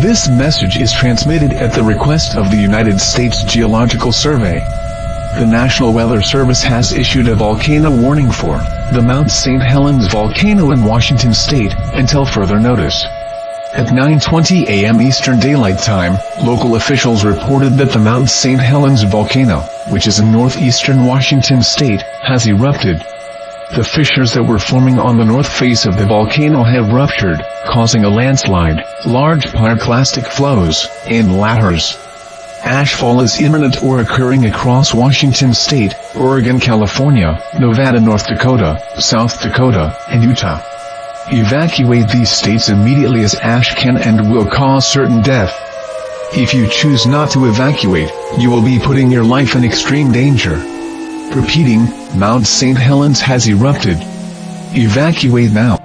This message is transmitted at the request of the United States Geological Survey. The National Weather Service has issued a volcano warning for the Mount St. Helens volcano in Washington state, until further notice. At 9:20 a.m. Eastern Daylight Time, local officials reported that the Mount St. Helens volcano, which is in northeastern Washington state, has erupted. The fissures that were forming on the north face of the volcano have ruptured, causing a landslide, large pyroclastic flows, and ladders. Ashfall is imminent or occurring across Washington state, Oregon, California, Nevada, North Dakota, South Dakota, and Utah. Evacuate these states immediately, as ash can and will cause certain death. If you choose not to evacuate, you will be putting your life in extreme danger. Repeating, Mount St. Helens has erupted. Evacuate now.